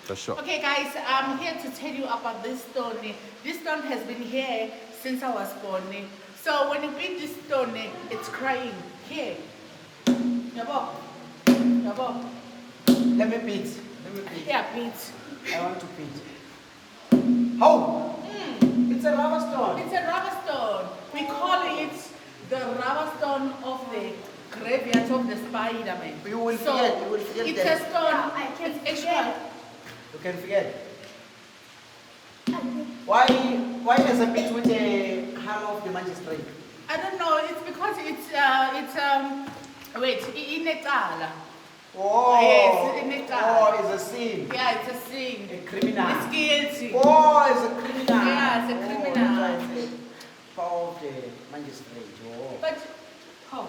For sure. Okay, guys, I'm here to tell you about this stone. This stone has been here since I was born. So when you beat this stone, it's crying. Here. Yabo. Yabo. Let me beat. Let me beat. Yeah, beat. I want to beat. How? It's a rubber stone. It's a rubber stone. We call it the rubber stone of the graveyard of the Spider-Man. You will So, forget. You will forget it's that. a stone. Yeah, I can It's extra. forget. You can forget. Why is a bit with a hammer of the magistrate? I don't know. It's because it's wait, inetala. Oh, Yes, in it. oh, it's a sin. Yeah, it's a sin. A criminal. It's guilty. Oh, it's a criminal. Yeah, it's a Oh, criminal. that's why it's the power of the magistrate. Oh. But oh.